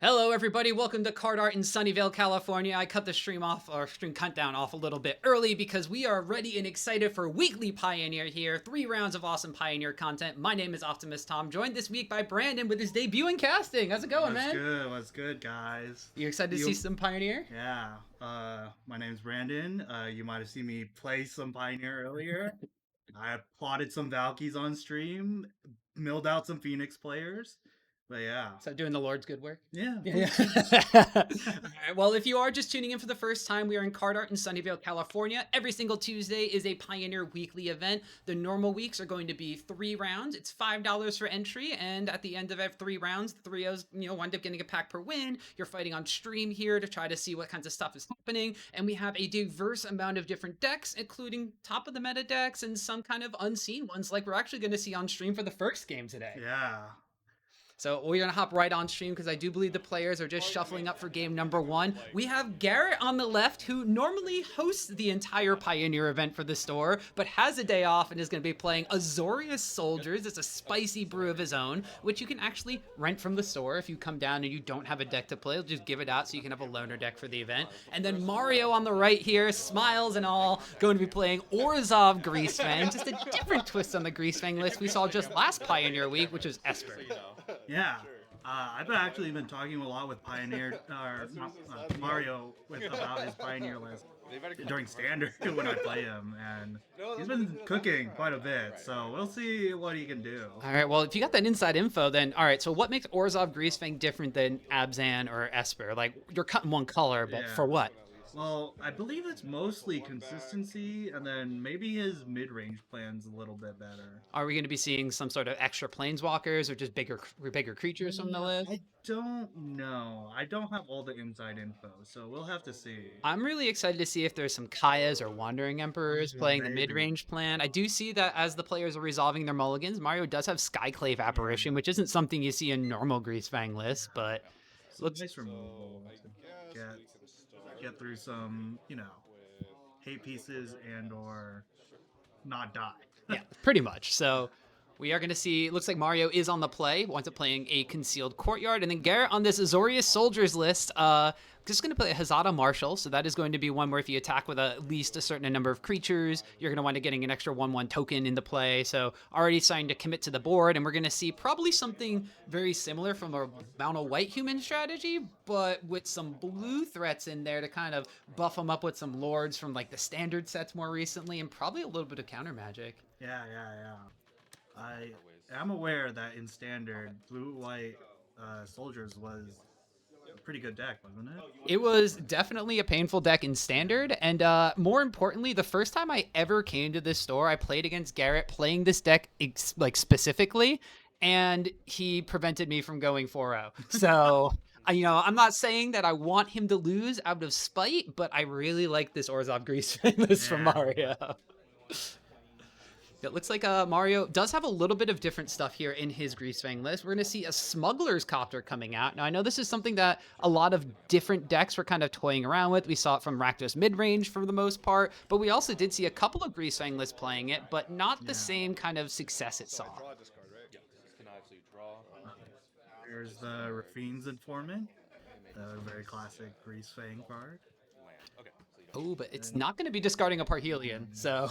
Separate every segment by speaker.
Speaker 1: Hello, everybody. Welcome to Card Art in Sunnyvale, California. I cut the stream countdown off a little bit early because we are ready and excited for weekly Pioneer here. 3 rounds of awesome Pioneer content. My name is Optimus Tom, joined this week by Brandon with his debut in casting. How's it going, man?
Speaker 2: What's good, guys?
Speaker 1: You excited to see some Pioneer?
Speaker 2: Yeah. My name's Brandon. You might have seen me play some Pioneer earlier. I plotted some Valkies on stream, milled out some Phoenix players. But yeah.
Speaker 1: So doing the Lord's good work?
Speaker 2: Yeah.
Speaker 1: All right, well, if you are just tuning in for the first time, we are in Card Art in Sunnyvale, California. Every single Tuesday is a Pioneer weekly event. The normal weeks are going to be 3 rounds. It's $5 for entry, and at the end of every 3 rounds, the 3-Os, wind up getting a pack per win. You're fighting on stream here to try to see what kinds of stuff is happening, and we have a diverse amount of different decks, including top of the meta decks and some kind of unseen ones, like we're actually going to see on stream for the first game today.
Speaker 2: Yeah.
Speaker 1: So we're going to hop right on stream because I do believe the players are just shuffling up for game number 1. We have Garret on the left, who normally hosts the entire Pioneer event for the store, but has a day off and is going to be playing Azorius Soldiers. It's a spicy brew of his own, which you can actually rent from the store if you come down and you don't have a deck to play. They'll just give it out so you can have a loaner deck for the event. And then Mario on the right here, smiles and all, going to be playing Orzhov Greasefang. Just a different twist on the Greasefang list we saw just last Pioneer week, which was Esper.
Speaker 2: Yeah. I've actually been talking a lot with Pioneer, Mario about his Pioneer list during Standard when I play him, and he's been cooking quite a bit, so we'll see what he can do.
Speaker 1: All right, well, if you got that inside info, then, all right, so what makes Orzhov Greasefang different than Abzan or Esper? Like, you're cutting one color, but for what?
Speaker 2: Well, I believe it's mostly consistency, and then maybe his mid-range plan's a little bit better.
Speaker 1: Are we going to be seeing some sort of extra planeswalkers or just bigger creatures from the list?
Speaker 2: I don't know. I don't have all the inside info, so we'll have to see.
Speaker 1: I'm really excited to see if there's some Kayas or Wandering Emperors playing the mid-range plan. I do see that as the players are resolving their mulligans, Mario does have Skyclave Apparition, which isn't something you see in normal Greasefang lists, but
Speaker 2: looks nice removal to get through some, hate pieces and or not die.
Speaker 1: Yeah, pretty much. So we are going to see, looks like Mario is on the play, winds up playing a Concealed Courtyard, and then Garret on this Azorius Soldiers list, just going to play a Hazada Marshal, so that is going to be one where if you attack with at least a certain number of creatures, you're going to wind up getting an extra 1/1 token into play, so already starting to commit to the board, and we're going to see probably something very similar from a mono white human strategy, but with some blue threats in there to kind of buff them up with some lords from like the standard sets more recently, and probably a little bit of counter magic.
Speaker 2: Yeah. I am aware that in Standard, blue-white soldiers was a pretty good deck, wasn't it?
Speaker 1: It was definitely a painful deck in Standard, and more importantly, the first time I ever came to this store, I played against Garret playing this deck specifically, and he prevented me from going 4-0. So, I'm not saying that I want him to lose out of spite, but I really like this Orzhov Greasefang list from Mario. It looks like Mario does have a little bit of different stuff here in his Greasefang list. We're going to see a Smuggler's Copter coming out. Now, I know this is something that a lot of different decks were kind of toying around with. We saw it from Rakdos midrange for the most part, but we also did see a couple of Greasefang lists playing it, but not the same kind of success it saw.
Speaker 2: Here's the Rafine's Informant, a very classic Greasefang card.
Speaker 1: Oh, but it's not going to be discarding a Parhelion, so...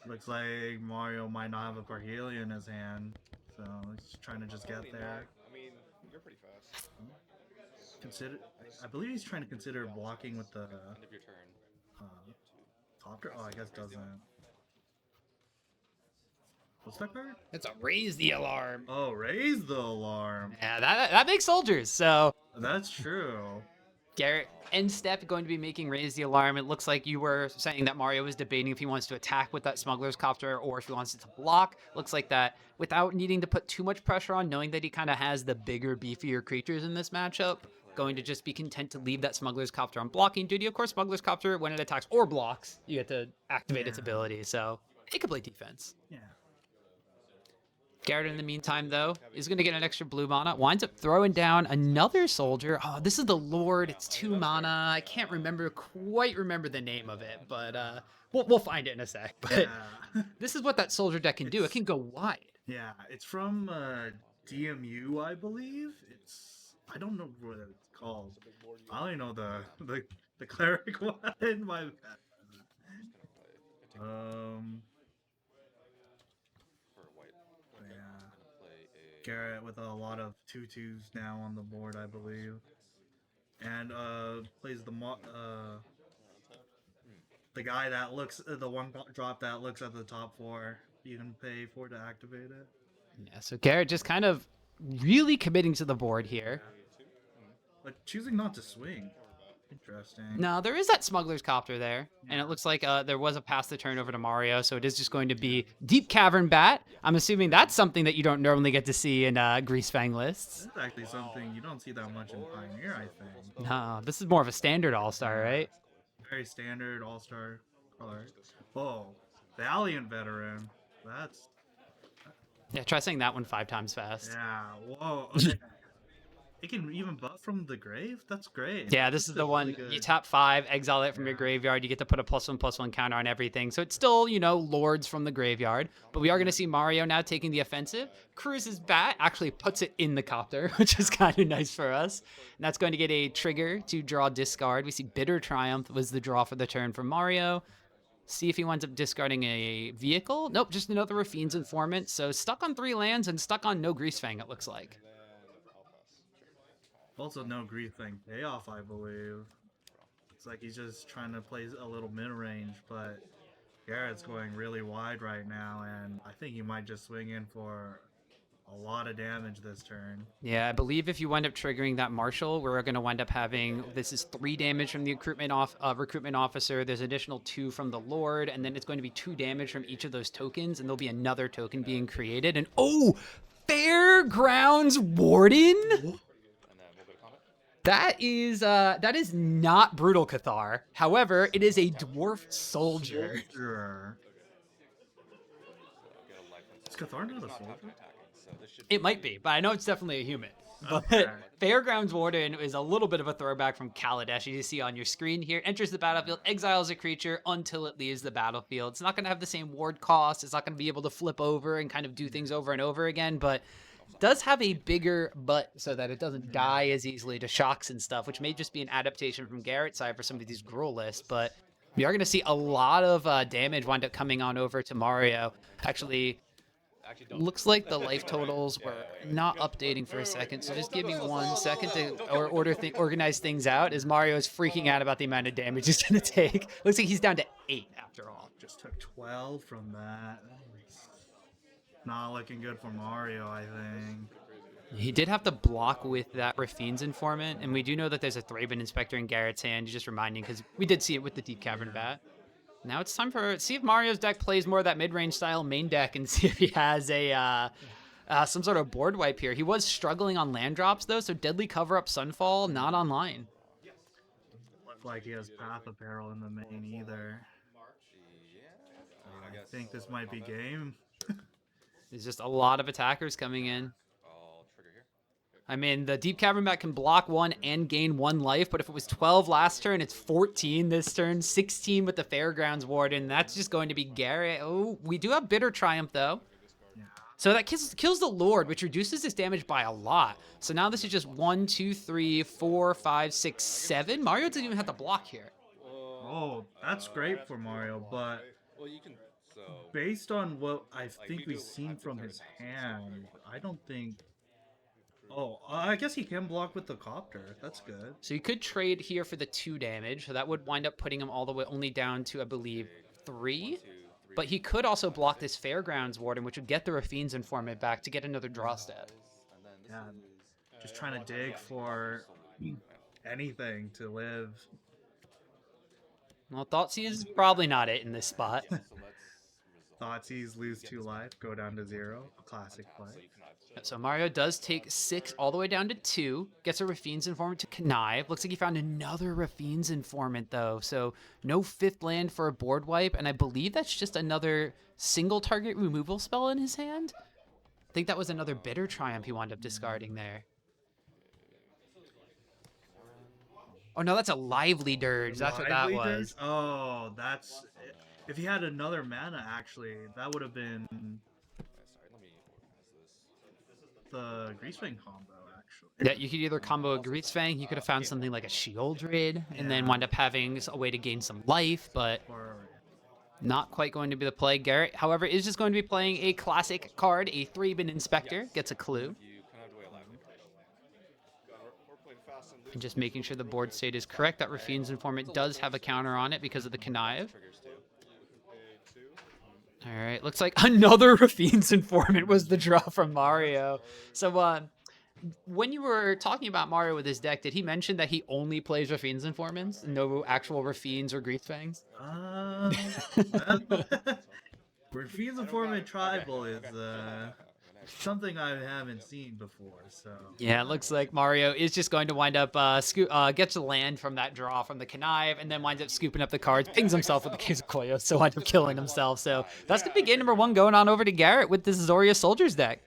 Speaker 2: Looks like Mario might not have a Parhelion in his hand, so he's trying to just get there.
Speaker 3: I mean, you're pretty fast.
Speaker 2: I believe he's trying to consider blocking with the
Speaker 3: End of your turn.
Speaker 2: Copter. Oh, I guess doesn't. What's that card?
Speaker 1: It's a Raise the Alarm.
Speaker 2: Oh, raise the alarm.
Speaker 1: Yeah, that makes soldiers, so...
Speaker 2: That's true.
Speaker 1: Garret, end step, going to be making Raise the Alarm. It looks like you were saying that Mario was debating if he wants to attack with that Smuggler's Copter or if he wants it to block. Looks like that without needing to put too much pressure on, knowing that he kind of has the bigger, beefier creatures in this matchup, going to just be content to leave that Smuggler's Copter on blocking duty. Of course, Smuggler's Copter, when it attacks or blocks, you get to activate its ability, so it can play defense.
Speaker 2: Yeah.
Speaker 1: Garret, in the meantime, though, is going to get an extra blue mana. Winds up throwing down another soldier. Oh, this is the Lord. It's 2 mana. I can't quite remember the name of it, but we'll find it in a sec. But this is what that soldier deck can do. It can go wide.
Speaker 2: Yeah, it's from DMU, I believe. I don't know what it's called. I only know the cleric one. My bad. Yeah. Garret with a lot of 2/2s now on the board, I believe, and plays the guy that looks the one drop that looks at the top 4. You can pay 4 to activate it.
Speaker 1: Yeah, so Garret just kind of really committing to the board here.
Speaker 2: But choosing not to swing. Interesting.
Speaker 1: No, there is that smuggler's copter there, and it looks like there was a pass the turn over to Mario, so it is just going to be Deep Cavern Bat. I'm assuming that's something that you don't normally get to see in Greasefang lists.
Speaker 2: This is actually something you don't see that much in Pioneer, I think.
Speaker 1: No, this is more of a standard all-star, right?
Speaker 2: Very standard all-star color. Oh, Valiant Veteran. That's...
Speaker 1: Yeah, try saying that one 5 times fast.
Speaker 2: Yeah, whoa. Okay. It can even buff from the grave? That's great.
Speaker 1: Yeah, this is the one, you tap 5, exile it from your graveyard, you get to put a +1/+1 counter on everything. So it's still, you know, lords from the graveyard. But we are going to see Mario now taking the offensive. Cruz's bat actually puts it in the copter, which is kind of nice for us. And that's going to get a trigger to draw discard. We see Bitter Triumph was the draw for the turn for Mario. See if he winds up discarding a vehicle. Nope, just another Rafine's Informant. So stuck on 3 lands and stuck on no Greasefang, it looks like.
Speaker 2: Also no Greasefang payoff, I believe. It's like he's just trying to play a little mid-range, but Garrett's going really wide right now, and I think he might just swing in for a lot of damage this turn.
Speaker 1: Yeah, I believe if you wind up triggering that Marshal, we're going to wind up having, this is 3 damage from the recruitment officer, there's additional 2 from the Lord, and then it's going to be 2 damage from each of those tokens, and there'll be another token being created, and oh! Fairgrounds Warden? That is not Brutal Cathar. However, it is a Dwarf Soldier.
Speaker 2: Is Cathar not a soldier?
Speaker 1: It might be, but I know it's definitely a human. But Fairgrounds Warden is a little bit of a throwback from Kaladesh, as you see on your screen here. Enters the battlefield, exiles a creature until it leaves the battlefield. It's not going to have the same ward cost. It's not going to be able to flip over and kind of do things over and over again, but does have a bigger butt so that it doesn't die as easily to shocks and stuff, which may just be an adaptation from Garrett's side for some of these Gruul lists, but we are going to see a lot of damage wind up coming on over to Mario. Actually, looks like the life totals were not updating for a second, so just give me 1 second to organize things out, as Mario is freaking out about the amount of damage he's going to take. Looks like he's down to 8 after all.
Speaker 2: Just took 12 from that. Not looking good for Mario, I think.
Speaker 1: He did have to block with that Rafine's Informant, and we do know that there's a Thraben Inspector in Garrett's hand, just reminding, because we did see it with the Deep Cavern Bat. Now it's time for, see if Mario's deck plays more of that mid-range style main deck, and see if he has a some sort of board wipe here. He was struggling on land drops, though, so Deadly Cover-Up Sunfall, not online.
Speaker 2: Looks like he has Path Apparel in the main either. I think this might be game.
Speaker 1: There's just a lot of attackers coming in. I mean, the Deep Cavern Bat can block 1 and gain 1 life, but if it was 12 last turn, it's 14 this turn, 16 with the Fairgrounds Warden. That's just going to be Garret. Oh, we do have Bitter Triumph, though.
Speaker 2: Yeah.
Speaker 1: So that kills the Lord, which reduces his damage by a lot. So now this is just 1, 2, 3, 4, 5, 6, 7. Mario doesn't even have to block here.
Speaker 2: Oh, that's great for Mario, but based on what I think we've seen from his hand, I don't think... Oh, I guess he can block with the Copter. That's good.
Speaker 1: So you could trade here for the 2 damage. So that would wind up putting him all the way only down to, I believe, 3. But he could also block this Fairgrounds Warden, which would get the Rafine's Informant back to get another draw step.
Speaker 2: Yeah, just trying to dig for anything to live.
Speaker 1: Well, Thoughtseize is probably not it in this spot.
Speaker 2: Thoughtseize lose 2 life, go down to 0. Classic play.
Speaker 1: So Mario does take 6 all the way down to 2. Gets a Rafine's Informant to connive. Looks like he found another Rafine's Informant, though. So no 5th land for a board wipe. And I believe that's just another single target removal spell in his hand. I think that was another Bitter Triumph he wound up discarding there. Oh, no, that's a Lively Dirge. That's what that was.
Speaker 2: Oh, that's... If he had another mana, actually, that would have been... the Greasefang combo, actually.
Speaker 1: Yeah, you could either combo a Greasefang, you could have found something like a Shieldred, and then
Speaker 2: Yeah.
Speaker 1: wind up having a way to gain some life, but
Speaker 2: Or
Speaker 1: not quite going to be the play. Garret, however, is just going to be playing a classic card, a 3-bin Inspector, gets a clue,
Speaker 3: You kind of have to wait a lap. We're playing fast and
Speaker 1: and just making sure the board state is correct. That Rafine's Informant does have a counter on it because of the Connive.
Speaker 3: triggers too. Pay 2.
Speaker 1: All right, looks like another Rafine's Informant was the draw from Mario. So, when you were talking about Mario with his deck, did he mention that he only plays Rafine's Informants, no actual Rafines or Greasefangs?
Speaker 2: Rafine's Informant Tribal is something I haven't seen before, so...
Speaker 1: Yeah, it looks like Mario is just going to wind up gets the land from that draw from the Connive, and then winds up scooping up the cards, pings himself with the Case of Koyo, so winds up killing himself. So that's the big game number 1 going on over to Garret with this Azorius Soldiers deck.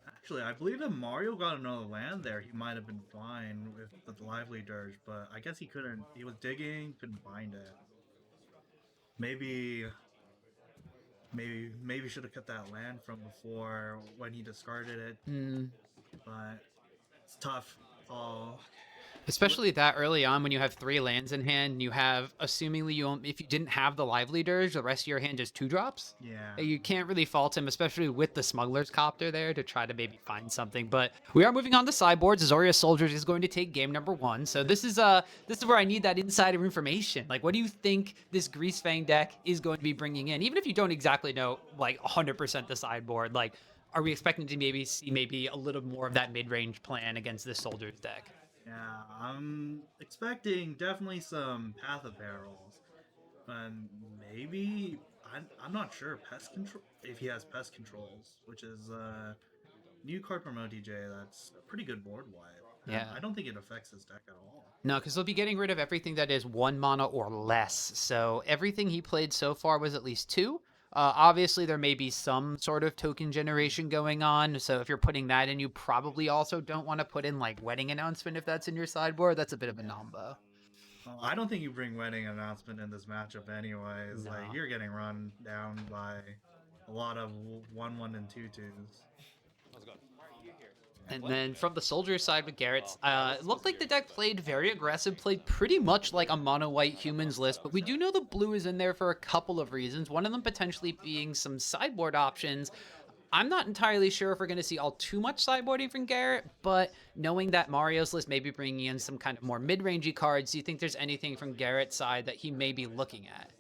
Speaker 2: Actually, I believe if Mario got another land there, he might have been fine with the Lively Dirge, but I guess he couldn't. He was digging, couldn't find it. Maybe should have cut that land from before when he discarded it. But it's tough.
Speaker 1: Especially that early on when you have 3 lands in hand, and you have, assumingly, if you didn't have the Lively Dirge, the rest of your hand just 2 drops.
Speaker 2: Yeah.
Speaker 1: You can't really fault him, especially with the Smuggler's Copter there to try to maybe find something. But we are moving on to sideboards. Azorius Soldiers is going to take game number 1. So this is where I need that insider information. Like, what do you think this Greasefang deck is going to be bringing in? Even if you don't exactly know, like, 100% the sideboard, like, are we expecting to maybe see a little more of that mid-range plan against this Soldiers deck?
Speaker 2: Yeah, I'm expecting definitely some Path of Perils, and maybe I'm not sure pest control if he has pest controls, which is new card from OTJ. That's a pretty good board wipe.
Speaker 1: Yeah.
Speaker 2: I don't think it affects his deck at all.
Speaker 1: No, because he'll be getting rid of everything that is 1 mana or less. So everything he played so far was at least 2. Obviously, there may be some sort of token generation going on. So if you're putting that in, you probably also don't want to put in like Wedding Announcement if that's in your sideboard. That's a bit of a nombo.
Speaker 2: Well, I don't think you bring Wedding Announcement in this matchup anyways.
Speaker 1: No.
Speaker 2: Like, you're getting run down by a lot of 1/1 and 2/2s.
Speaker 1: And then from the Soldier side with Garrett's, it looked like the deck played very aggressive, played pretty much like a mono-white humans list, but we do know the blue is in there for a couple of reasons. One of them potentially being some sideboard options. I'm not entirely sure if we're going to see all too much sideboarding from Garret, but knowing that Mario's list may be bringing in some kind of more mid-rangey cards, do you think there's anything from Garrett's side that he may be looking at?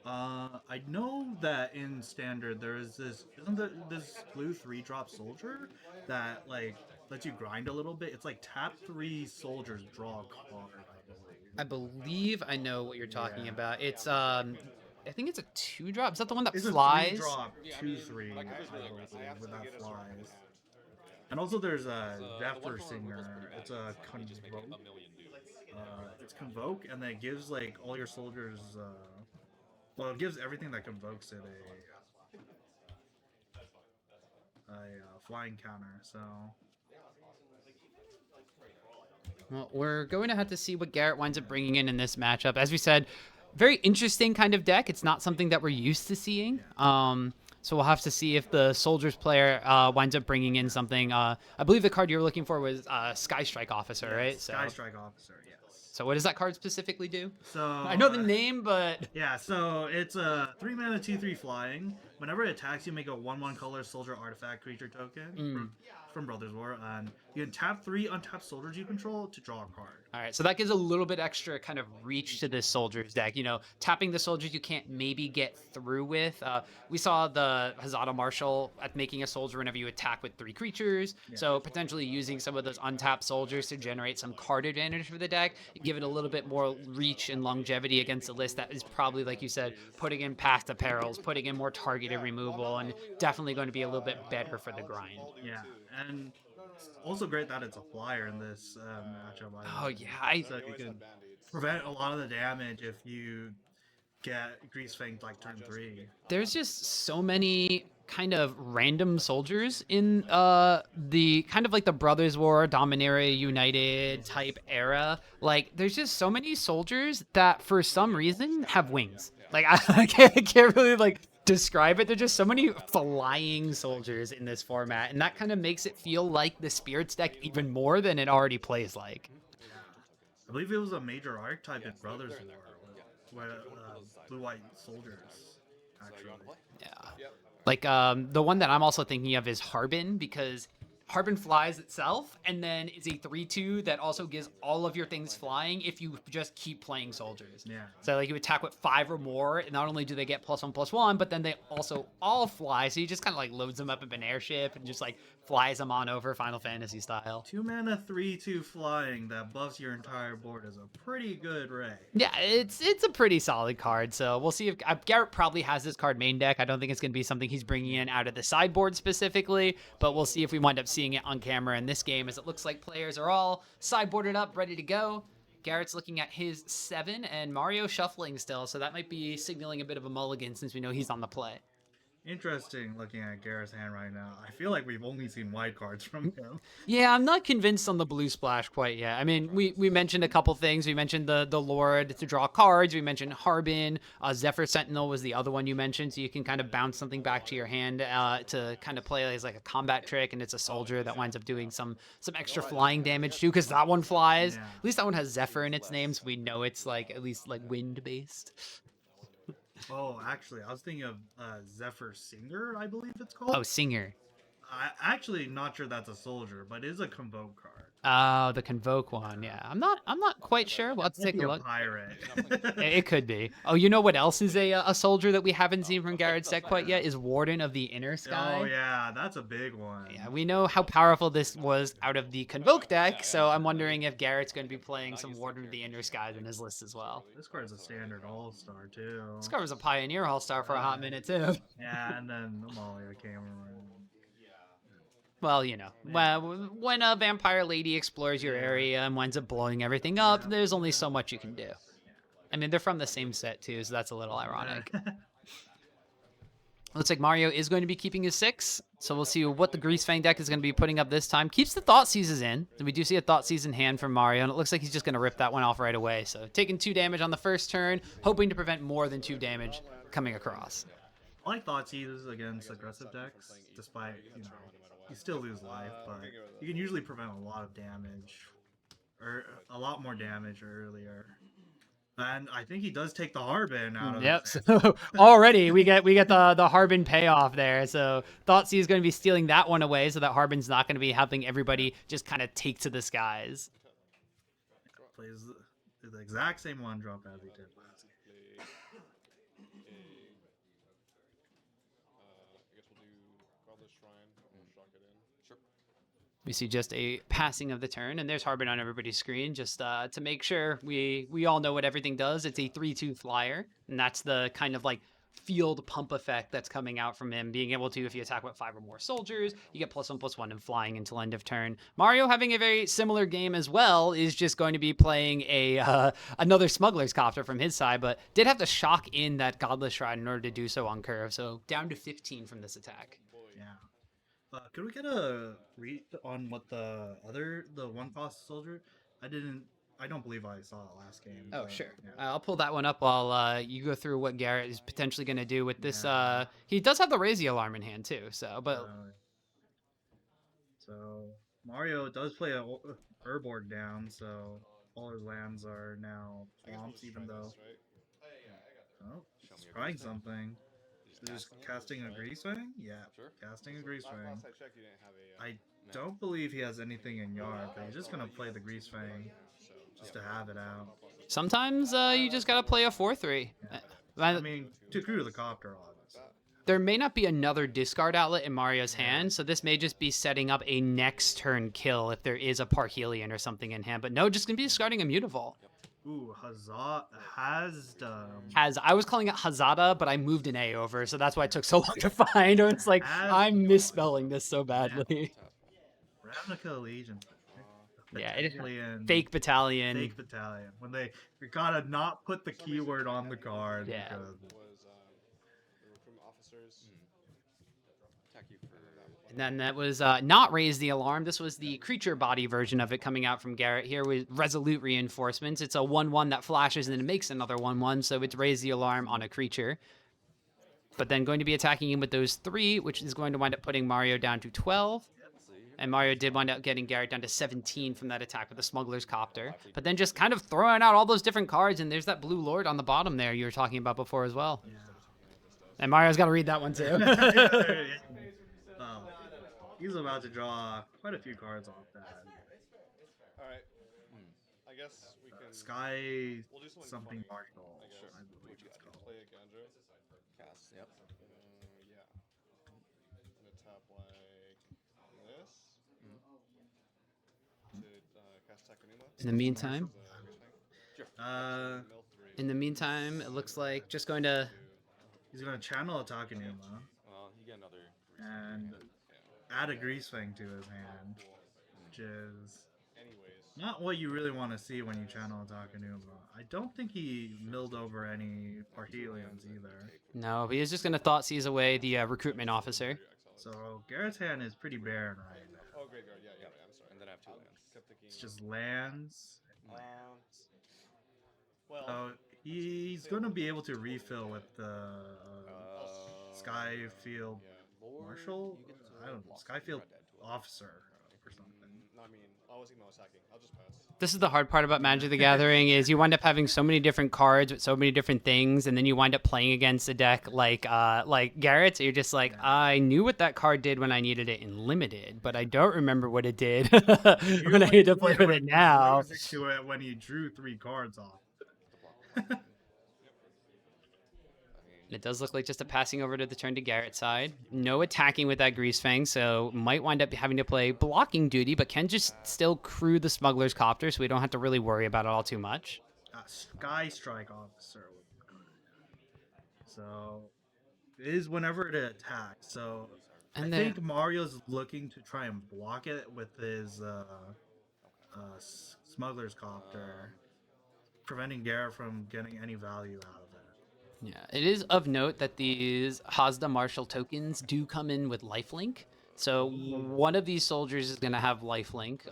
Speaker 2: I know that in Standard there is isn't there this blue 3-drop soldier that like lets you grind a little bit? It's like tap 3 soldiers, draw a card,
Speaker 1: I believe I know what you're talking about. It's I think it's a 2-drop. Is that the one that
Speaker 2: it's
Speaker 1: flies?
Speaker 2: a 3-drop 2/3 with that flies. And also there's a Zephyr Singer. It's a Convoke. It's Convoke, and then it gives like all your soldiers well, it gives everything that convokes it a flying counter, so...
Speaker 1: Well, we're going to have to see what Garret winds up bringing in this matchup. As we said, very interesting kind of deck. It's not something that we're used to seeing. So we'll have to see if the Soldiers player winds up bringing in something. I believe the card you were looking for was Sky Strike Officer, right?
Speaker 2: Sky Strike Officer, yes.
Speaker 1: So what does that card specifically do?
Speaker 2: So
Speaker 1: I know the name, but...
Speaker 2: Yeah, so it's a 3-mana 2/3 flying. Whenever it attacks, you make a 1/1 color soldier artifact creature token from Brothers War, and you can tap 3 untapped soldiers you control to draw a card.
Speaker 1: All right, so that gives a little bit extra kind of reach to this Soldiers deck. You know, tapping the soldiers you can't maybe get through with. We saw the Hazada Marshal at making a soldier whenever you attack with 3 creatures. Yeah. So potentially using some of those untapped soldiers to generate some card advantage for the deck, give it a little bit more reach and longevity against a list that is probably, like you said, putting in Path of Perils, putting in more targeted removal, and definitely going to be a little bit better for the grind.
Speaker 2: Yeah, and it's also great that it's a flyer in this matchup.
Speaker 1: Oh yeah,
Speaker 2: so you can prevent a lot of the damage if you get Greasefang like turn 3.
Speaker 1: There's just so many kind of random soldiers in the kind of like the Brothers War, Dominaria United type era. Like there's just so many soldiers that for some reason have wings. Like I can't really like describe it. There's just so many flying soldiers in this format, and that kind of makes it feel like the Spirits deck even more than it already plays like.
Speaker 2: I believe it was a major archetype in Brothers War, where blue-white soldiers, actually.
Speaker 1: Yeah. Like, the one that I'm also thinking of is Harbin, because Harbin flies itself, and then it's a 3/2 that also gives all of your things flying if you just keep playing soldiers.
Speaker 2: Yeah.
Speaker 1: So, like, you attack with 5 or more, and not only do they get +1/+1, but then they also all fly, so you just kind of, like, loads them up in an airship and just, like, flies them on over Final Fantasy style.
Speaker 2: 2-mana 3/2 flying that buffs your entire board is a pretty good ray.
Speaker 1: Yeah, it's a pretty solid card, so we'll see if Garret probably has this card main deck. I don't think it's going to be something he's bringing in out of the sideboard specifically, but we'll see if we wind up seeing it on camera in this game, as it looks like players are all sideboarded up, ready to go. Garrett's looking at his 7, and Mario shuffling still, so that might be signaling a bit of a mulligan since we know he's on the play.
Speaker 2: Interesting looking at Garrett's hand right now. I feel like we've only seen white cards from him.
Speaker 1: Yeah, I'm not convinced on the blue splash quite yet. I mean, we mentioned a couple things. We mentioned the Lord to draw cards. We mentioned Harbin. Zephyr Sentinel was the other one you mentioned, so you can kind of bounce something back to your hand to kind of play as like a combat trick, and it's a soldier that winds up doing some extra flying damage too, because that one flies.
Speaker 2: Yeah.
Speaker 1: At least that one has Zephyr in its name, so we know it's like at least like wind based.
Speaker 2: Oh, actually, I was thinking of Zephyr Singer, I believe it's called.
Speaker 1: Oh, Singer.
Speaker 2: I actually not sure that's a soldier, but it is a convoke card.
Speaker 1: Oh, the Convoke one. Yeah, I'm not quite sure. We'll have to
Speaker 2: Might
Speaker 1: take
Speaker 2: be
Speaker 1: a look.
Speaker 2: pirate.
Speaker 1: It could be. Oh, you know what else is a soldier that we haven't seen from Garrett's deck quite yet is Warden of the Inner Sky.
Speaker 2: Oh yeah, that's a big one.
Speaker 1: Yeah, we know how powerful this was out of the Convoke deck, so I'm wondering if Garrett's going to be playing some Warden of the Inner Sky in his list as well.
Speaker 2: This card is a standard all-star too.
Speaker 1: This card was a Pioneer All-Star for a hot minute too.
Speaker 2: Yeah, and then Amalia came around.
Speaker 1: Well, you know, when a vampire lady explores your area and winds up blowing everything up, there's only so much you can do. I mean, they're from the same set too, so that's a little ironic. Looks like Mario is going to be keeping his 6, so we'll see what the Greasefang deck is going to be putting up this time. Keeps the Thoughtseizes in. We do see a Thoughtseize in hand from Mario, and it looks like he's just going to rip that one off right away. So taking 2 damage on the first turn, hoping to prevent more than 2 damage coming across.
Speaker 2: I like Thoughtseizes against aggressive decks, despite, you know, you still lose life, but you can usually prevent a lot of damage, or a lot more damage earlier. And I think he does take the Harbin out of
Speaker 1: Yep.
Speaker 2: it.
Speaker 1: So already we get the Harbin payoff there. So Thoughtseize is going to be stealing that one away, so that Harbin's not going to be helping everybody just kind of take to the skies.
Speaker 2: Plays the exact same one drop as he did last game.
Speaker 1: We see just a passing of the turn, and there's Harbin on everybody's screen, just to make sure we all know what everything does. It's a 3/2 flyer, and that's the kind of like field pump effect that's coming out from him, being able to, if you attack with 5 or more soldiers, you get +1/+1 and flying until end of turn. Mario, having a very similar game as well, is just going to be playing a another Smuggler's Copter from his side, but did have to shock in that Godless Shrine in order to do so on curve, so down to 15 from this attack.
Speaker 2: Yeah. Could we get a read on what the one cost soldier? I don't believe I saw it last game.
Speaker 1: Oh,
Speaker 2: but,
Speaker 1: sure.
Speaker 2: yeah.
Speaker 1: I'll pull that one up while you go through what Garret is potentially going to do with this. He does have the Raise the Alarm in hand, too.
Speaker 2: So Mario does play a Urborg down, so all his lands are now swamps, even though... Oh, he's trying something. So just casting a Greasefang? Yeah, casting a Greasefang. I don't believe he has anything in Yard, but he's just going to play the Greasefang just to have it out.
Speaker 1: Sometimes you just got to play a 4/3.
Speaker 2: Yeah. I mean, to crew the Copter, obviously.
Speaker 1: There may not be another discard outlet in Mario's hand, so this may just be setting up a next turn kill if there is a Parhelion or something in hand. But no, just going to be discarding a Mutavault.
Speaker 2: Ooh, Hasdam.
Speaker 1: I was calling it Hazada, but I moved an A over, so that's why it took so long to find. Or it's like, I'm misspelling this so badly.
Speaker 2: Ravnica Legion.
Speaker 1: Yeah, it is fake battalion.
Speaker 2: Fake battalion. When we gotta not put the keyword on the card.
Speaker 1: Yeah. And then that was not Raise the Alarm. This was the creature body version of it coming out from Garret here with Resolute Reinforcements. It's a 1/1 that flashes and then it makes another 1/1, so it's Raise the Alarm on a creature. but then going to be attacking him with those 3, which is going to wind up putting Mario down to 12. And Mario did wind up getting Garret down to 17 from that attack with the Smuggler's Copter. But then just kind of throwing out all those different cards, and there's that Blue Lord on the bottom there you were talking about before as well.
Speaker 2: Yeah.
Speaker 1: And Mario's got to read that one too.
Speaker 2: He's about to draw quite a few cards off that.
Speaker 3: Alright. I guess we can...
Speaker 2: Sky
Speaker 3: We'll do
Speaker 2: something
Speaker 3: funny.
Speaker 2: Marshall,
Speaker 3: Like, sure.
Speaker 2: I believe it's called.
Speaker 3: Play a Gandra.
Speaker 4: Cast, yep.
Speaker 3: Yeah. I'm gonna tap like this. To cast Takanuma.
Speaker 1: In the meantime,
Speaker 2: Uh,
Speaker 1: in the meantime, it looks like just going to...
Speaker 2: he's gonna channel a Takanuma
Speaker 4: Well, you get another.
Speaker 2: and add a Greasefang to his hand, which is not what you really want to see when you channel a Takanuma. I don't think he milled over any Parhelions either.
Speaker 1: No, he is just going to Thought Seize away the recruitment officer.
Speaker 2: So Garrett's hand is pretty barren right now.
Speaker 3: Oh, graveyard. Yeah, yeah. I'm sorry.
Speaker 4: And then I have 2 lands.
Speaker 3: Kept thinking.
Speaker 2: It's just lands.
Speaker 3: Well,
Speaker 2: So he's going to be able to refill with the Skyfield Marshal? I don't know, Skyfield Officer or something.
Speaker 3: no, I mean, I was thinking about attacking. I'll just pass.
Speaker 1: This is the hard part about Magic the Gathering is you wind up having so many different cards with so many different things, and then you wind up playing against a deck like Garret. So you're just like, I knew what that card did when I needed it in limited, but I don't remember what it did when I had to play with it now.
Speaker 2: To it when he drew 3 cards off.
Speaker 1: It does look like just a passing over to the turn to Garrett's side. No attacking with that Greasefang, so might wind up having to play blocking duty, but can just still crew the Smuggler's Copter, so we don't have to really worry about it all too much.
Speaker 2: Sky Strike Officer. So it is whenever it attacks. So
Speaker 1: And
Speaker 2: I
Speaker 1: then-
Speaker 2: think Mario's looking to try and block it with his Smuggler's Copter, preventing Garret from getting any value out of it.
Speaker 1: Yeah, it is of note that these Hazda Marshal tokens do come in with lifelink. So one of these soldiers is going to have lifelink.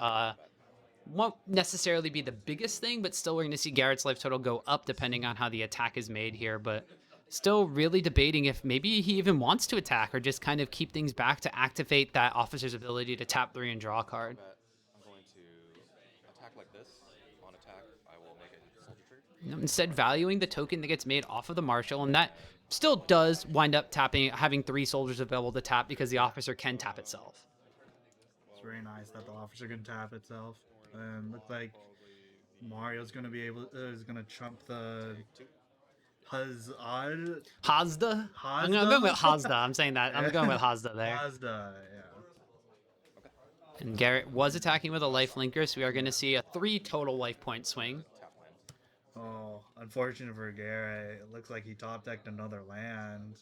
Speaker 1: Won't necessarily be the biggest thing, but still we're going to see Garrett's life total go up depending on how the attack is made here. But still really debating if maybe he even wants to attack or just kind of keep things back to activate that officer's ability to tap 3 and draw a card.
Speaker 4: I'm going to attack like this. On attack, I will make a soldier trigger.
Speaker 1: Instead valuing the token that gets made off of the Marshal, and that still does wind up having 3 soldiers available to tap because the officer can tap itself.
Speaker 2: It's very nice that the officer can tap itself. And looks like Mario's gonna be able is gonna chump the
Speaker 1: Hazda?
Speaker 2: Hazda?
Speaker 1: I'm going with Hazda. I'm saying that. I'm going with Hazda there.
Speaker 2: Hazda, yeah.
Speaker 1: And Garret was attacking with a life linker, so we are going to see a 3 total life point swing.
Speaker 4: Tap land.
Speaker 2: Oh, unfortunate for Garret. It looks like he top decked another land.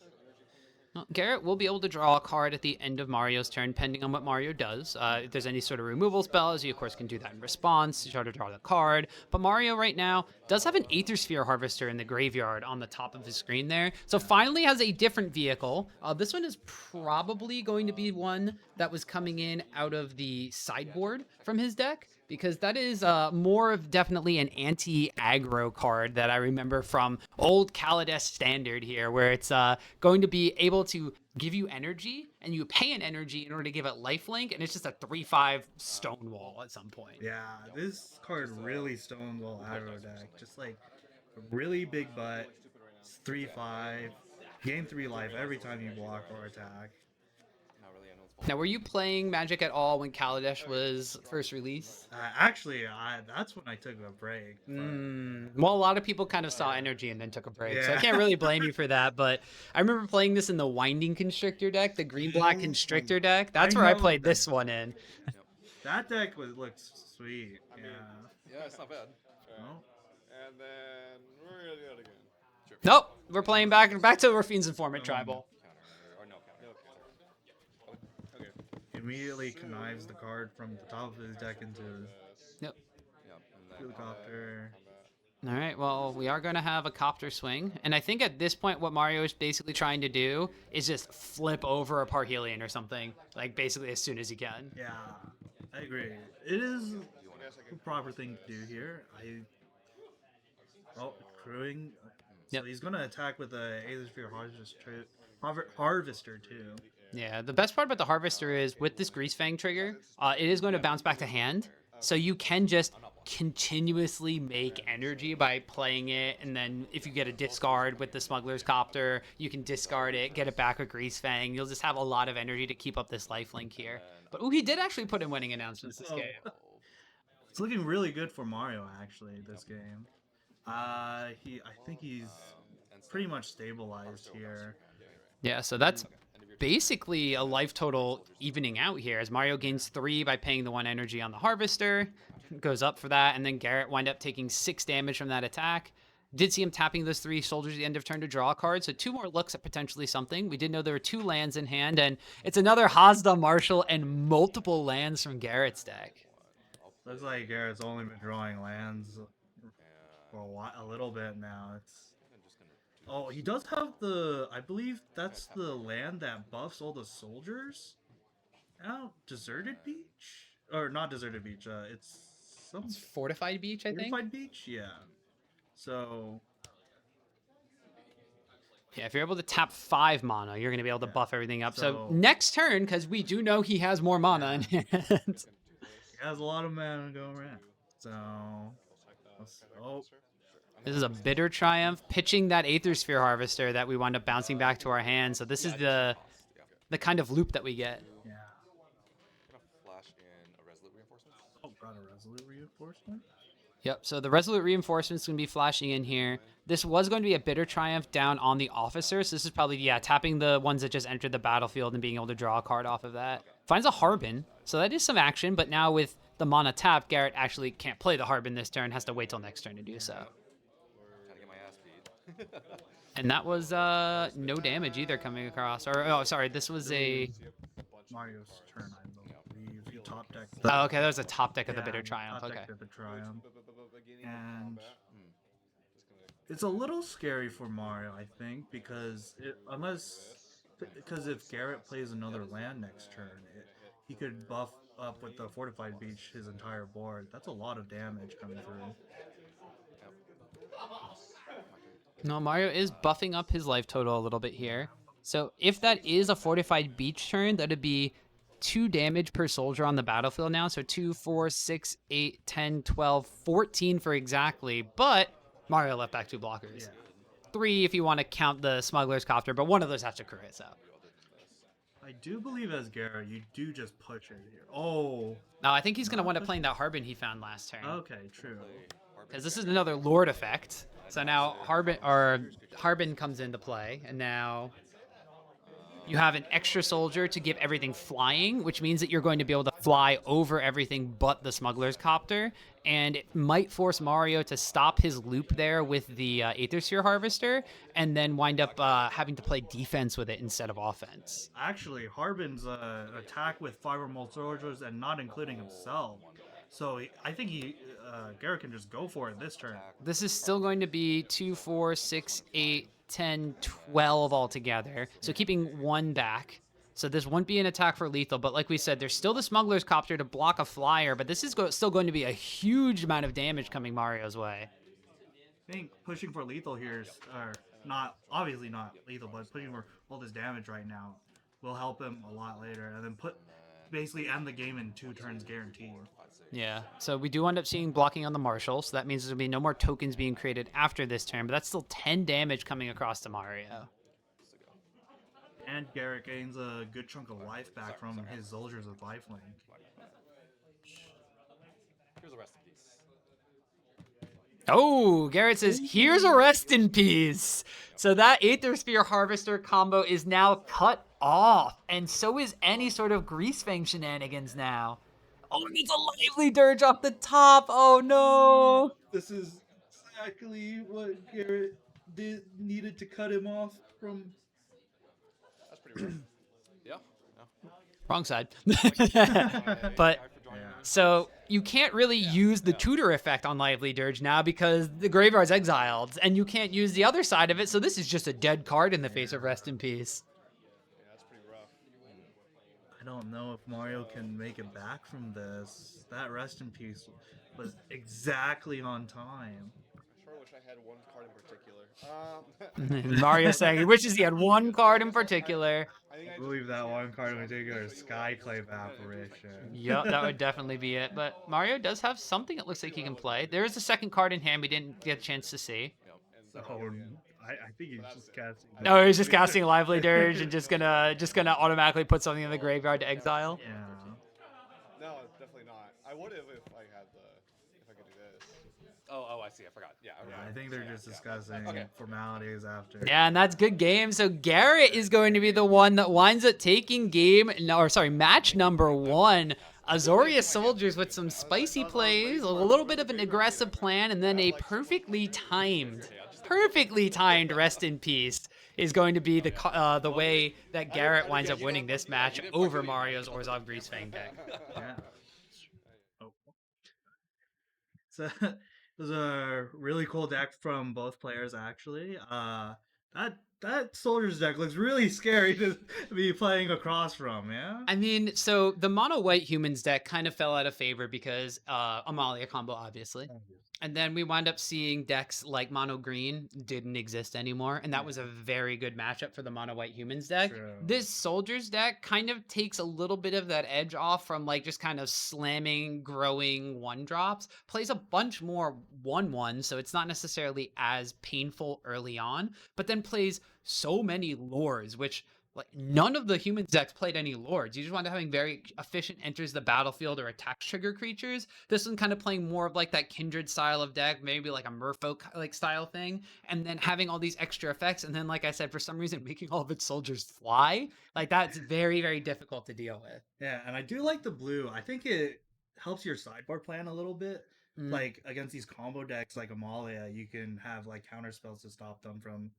Speaker 1: Well, Garret will be able to draw a card at the end of Mario's turn, depending on what Mario does. If there's any sort of removal spells, you of course can do that in response to try to draw the card. But Mario right now does have an Aether Sphere Harvester in the graveyard on the top of his screen there. So finally has a different vehicle. This one is probably going to be one that was coming in out of the sideboard from his deck, because that is more of definitely an anti-aggro card that I remember from old Kaladesh Standard here, where it's going to be able to give you energy, and you pay an energy in order to give it lifelink, and it's just a 3/5 Stonewall at some point.
Speaker 2: Yeah, this card really Stonewall aggro deck. Just like a really big butt. It's 3/5. Gain 3 life every time you block or attack.
Speaker 4: Not really anyone's
Speaker 1: Now, were you playing Magic at all when Kaladesh was first released?
Speaker 2: Actually, that's when I took a break. but-
Speaker 1: Well, a lot of people kind of saw energy and then took a break, so I
Speaker 2: Yeah.
Speaker 1: can't really blame you for that. But I remember playing this in the Winding Constrictor deck, the green-black Constrictor deck. That's where I
Speaker 2: know
Speaker 1: played
Speaker 2: that.
Speaker 1: this one in.
Speaker 2: That deck looked sweet. Yeah.
Speaker 4: Yeah, it's not bad.
Speaker 2: Well,
Speaker 3: And then we're gonna do that again.
Speaker 1: Nope, we're playing back to Raffine's Informant Tribal.
Speaker 4: Counter. Or no counter.
Speaker 3: No counter. Okay.
Speaker 2: immediately connives the card from the top of his deck into
Speaker 1: Yep.
Speaker 4: Yep. And then
Speaker 2: helicopter.
Speaker 1: All right, well, we are going to have a copter swing. And I think at this point, what Mario is basically trying to do is just flip over a Parhelion or something, like basically as soon as he can.
Speaker 2: Yeah, I agree. It is the proper thing to do here. Harvester too.
Speaker 1: Yeah, the best part about the Harvester is with this Greasefang trigger, it is going to bounce back to hand. So you can just continuously make energy by playing it, and then if you get a discard with the Smuggler's Copter, you can discard it, get it back with Greasefang. You'll just have a lot of energy to keep up this lifelink here. But he did actually put in winning announcements this game.
Speaker 2: It's looking really good for Mario actually this game. I think he's pretty much stabilized here.
Speaker 1: Yeah, so that's basically a life total evening out here as Mario gains 3 by paying the 1 energy on the Harvester, goes up for that, and then Garret wind up taking 6 damage from that attack. Did see him tapping those 3 soldiers at the end of turn to draw a card, so 2 more looks at potentially something. We did know there were 2 lands in hand, and it's another Hazda Marshal and multiple lands from Garrett's deck.
Speaker 2: Looks like Garrett's only been drawing lands for a little bit now. Oh, he does have I believe that's the land that buffs all the soldiers. Oh, Deserted Beach? Or not Deserted Beach, it's
Speaker 1: Fortified Beach, I think?
Speaker 2: Fortified Beach? Yeah. So...
Speaker 1: Yeah, if you're able to tap 5 mana, you're going to be able to buff everything up. So next turn, because we do know he has more mana in hand.
Speaker 2: He has a lot of mana going around. So... Oh...
Speaker 1: This is a bitter triumph, pitching that Aether Sphere Harvester that we wind up bouncing back to our hand. So this is the kind of loop that we get.
Speaker 2: Yeah.
Speaker 4: Flash in a Resolute Reinforcement.
Speaker 2: Oh, got a Resolute Reinforcement?
Speaker 1: Yep, so the Resolute Reinforcement's going to be flashing in here. This was going to be a bitter triumph down on the Officer, so this is probably, tapping the ones that just entered the battlefield and being able to draw a card off of that. Finds a Harbin, so that is some action, but now with the mana tap, Garret actually can't play the Harbin this turn, has to wait till next turn to do so. And that was no damage either coming across. Or oh, sorry, this was a
Speaker 2: Mario's turn, I believe. He top deck.
Speaker 1: Oh, okay, that was a top deck of the bitter triumph.
Speaker 2: Top
Speaker 1: Okay.
Speaker 2: deck of the triumph. And it's a little scary for Mario, I think, because if Garret plays another land next turn, he could buff up with the Fortified Beach his entire board. That's a lot of damage coming through.
Speaker 1: No, Mario is buffing up his life total a little bit here. So if that is a Fortified Beach turn, that'd be 2 damage per soldier on the battlefield now. So 2, 4, 6, 8, 10, 12, 14 for exactly. But Mario left back 2 blockers. 3 if you want to count the Smuggler's Copter, but one of those has to crit, so.
Speaker 2: I do believe as Garret, you do just push it here. Oh.
Speaker 1: No, I think he's going to wind up playing that Harbin he found last turn.
Speaker 2: Okay, true.
Speaker 1: Because this is another Lord effect. So now Harbin comes into play, and now you have an extra soldier to give everything flying, which means that you're going to be able to fly over everything but the Smuggler's Copter, and it might force Mario to stop his loop there with the Aether Sphere Harvester, and then wind up having to play defense with it instead of offense.
Speaker 2: Actually, Harbin's attack with 5 or more soldiers and not including himself. So I think Garret can just go for it this turn.
Speaker 1: This is still going to be 2, 4, 6, 8, 10, 12 altogether. So keeping 1 back. So this won't be an attack for lethal, but like we said, there's still the Smuggler's Copter to block a flyer, but this is still going to be a huge amount of damage coming Mario's way.
Speaker 2: I think pushing for lethal here is, obviously not lethal, but pushing for all this damage right now will help him a lot later, and then basically end the game in 2 turns guaranteed.
Speaker 1: Yeah, so we do end up seeing blocking on the Marshal, so that means there'll be no more tokens being created after this turn, but that's still 10 damage coming across to Mario.
Speaker 2: And Garret gains a good chunk of life back from his soldiers with lifelink.
Speaker 4: Here's a rest in peace.
Speaker 1: Oh, Garret says, here's a rest in peace. So that Aether Sphere Harvester combo is now cut off, and so is any sort of Greasefang shenanigans now. Oh, and it's a Lively Dirge off the top. Oh, no.
Speaker 2: This is exactly what Garret needed to cut him off from.
Speaker 4: That's pretty rough. Yeah.
Speaker 1: Wrong side. But, so you can't really use the tutor effect on Lively Dirge now because the graveyard's exiled, and you can't use the other side of it, so this is just a dead card in the face of Rest in Peace.
Speaker 3: Yeah, that's pretty rough.
Speaker 2: I don't know if Mario can make it back from this. That Rest in Peace was exactly on time.
Speaker 3: wish I had one card in particular.
Speaker 1: Mario saying he wishes he had one card in particular.
Speaker 2: I believe that one card in particular is Skyclave Apparition.
Speaker 1: Yep, that would definitely be it. But Mario does have something it looks like he can play. There is a second card in hand we didn't get a chance to see.
Speaker 2: Oh, I think he's just casting.
Speaker 1: No, he's just casting Lively Dirge and just gonna automatically put something in the graveyard to exile.
Speaker 2: Yeah.
Speaker 3: No, definitely not. I would have if I had if I could do this.
Speaker 4: Oh, I see. I forgot. Yeah. Okay.
Speaker 2: I think they're just discussing formalities after.
Speaker 1: Yeah, and that's good game. So Garret is going to be the one that winds up taking match number 1. Azorius Soldiers with some spicy plays, a little bit of an aggressive plan, and then a perfectly timed rest in peace is going to be the way that Garret winds up winning this match over Mario's Orzhov Greasefang deck.
Speaker 2: Yeah. Oh. So it was a really cool deck from both players, actually. That soldier's deck looks really scary to be playing across from, yeah?
Speaker 1: I mean, so the mono white humans deck kind of fell out of favor because Amalia combo, obviously. And then we wound up seeing decks like mono green didn't exist anymore, and that was a very good matchup for the mono white humans deck.
Speaker 2: True.
Speaker 1: This soldiers deck kind of takes a little bit of that edge off from like just kind of slamming, growing 1-drops, plays a bunch more 1/1s, so it's not necessarily as painful early on, but then plays so many lures, which like none of the humans decks played any lords. You just wound up having very efficient enters the battlefield or attacks trigger creatures. This one kind of playing more of like that kindred style of deck, maybe like a merfolk like style thing, and then having all these extra effects, and then like I said, for some reason making all of its soldiers fly. Like that's very, very difficult to deal with.
Speaker 2: Yeah, and I do like the blue. I think it helps your sideboard plan a little bit. Like against these combo decks like Amalia, you can have like counter spells to stop them from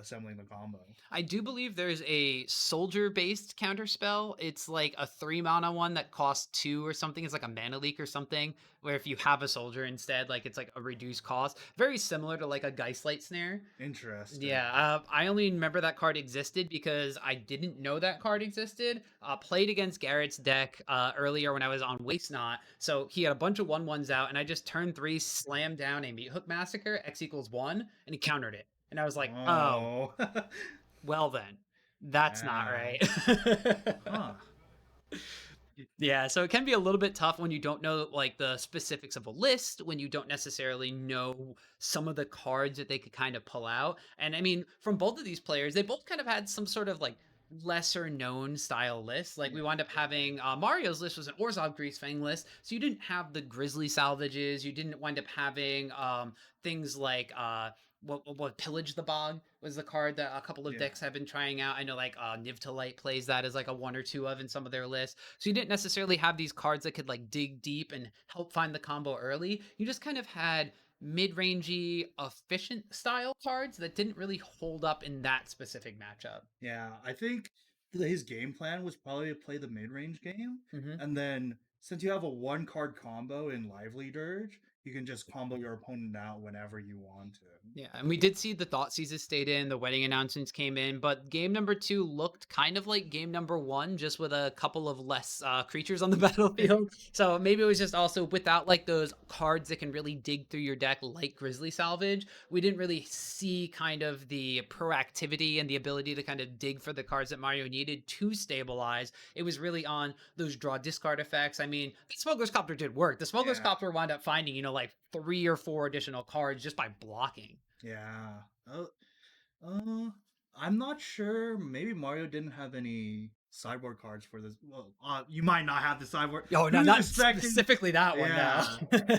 Speaker 2: assembling the combo.
Speaker 1: I do believe there's a soldier-based counterspell. It's like a 3-mana one that costs 2 or something. It's like a mana leak or something, where if you have a soldier instead, like it's like a reduced cost. Very similar to like a Geistlight Snare.
Speaker 2: Interesting.
Speaker 1: Yeah, I only remember that card existed because I didn't know that card existed. Played against Garrett's deck earlier when I was on Waste Not. So he had a bunch of 1/1s out, and I just turn 3, slammed down a Meat Hook Massacre, X=1, and he countered it. And I was like, oh, well then, that's not right.
Speaker 2: Huh.
Speaker 1: Yeah, so it can be a little bit tough when you don't know like the specifics of a list, when you don't necessarily know some of the cards that they could kind of pull out. And I mean, from both of these players, they both kind of had some sort of like lesser known style lists. Like we wound up having Mario's list was an Orzhov Greasefang list, so you didn't have the Grizzly salvages. You didn't wind up having things like what Pillage the Bog was the card that a couple of decks have been trying out. I know like Nivtalite plays that as like a 1 or 2 of in some of their lists. So you didn't necessarily have these cards that could like dig deep and help find the combo early. You just kind of had mid-rangey, efficient style cards that didn't really hold up in that specific matchup.
Speaker 2: Yeah, I think his game plan was probably to play the mid-range game, and then since you have a 1-card combo in Lively Dirge, you can just combo your opponent out whenever you want to.
Speaker 1: Yeah, and we did see the Thoughtseize stayed in, the wedding announcements came in, but game number 2 looked kind of like game number 1, just with a couple of less creatures on the battlefield. So maybe it was just also without like those cards that can really dig through your deck like Grizzly Salvage. We didn't really see kind of the proactivity and the ability to kind of dig for the cards that Mario needed to stabilize. It was really on those draw discard effects. I mean, the Smuggler's Copter did work. The Smuggler's Copter wound up finding, like 3 or 4 additional cards just by blocking.
Speaker 2: Yeah. I'm not sure. Maybe Mario didn't have any sideboard cards for this. Well, you might not have the sideboard.
Speaker 1: Oh, no, not specifically that one.
Speaker 2: Yeah.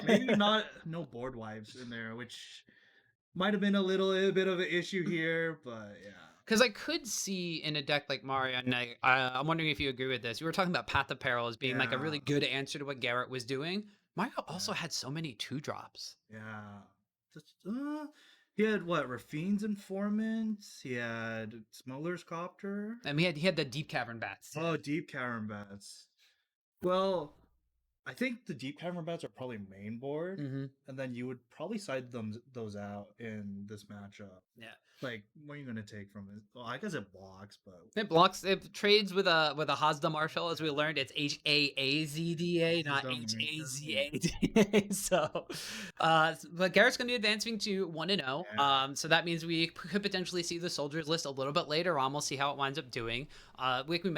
Speaker 2: Maybe no board wipes in there, which might have been a little bit of an issue here, but yeah.
Speaker 1: Because I could see in a deck like Mario, and I'm wondering if you agree with this. We were talking about Path of Peril as being like a really good answer to what Garret was doing. Mario also had so many 2-drops.
Speaker 2: Yeah. He had Rafine's Informant. He had Smuggler's Copter.
Speaker 1: And he had the Deep Cavern Bats.
Speaker 2: Oh, Deep Cavern Bats. Well, I think the deep camera bets are probably main board, and then you would probably side those out in this matchup.
Speaker 1: Yeah.
Speaker 2: Like, what are you gonna take from it? Well, I guess it blocks, but
Speaker 1: It trades with a Hazda Marshall, as we learned. It's Haazda, not Hazada. So, but Garrett's going to be advancing to 1-0. So that means we could potentially see the soldiers list a little bit later on. We'll see how it winds up doing. Like we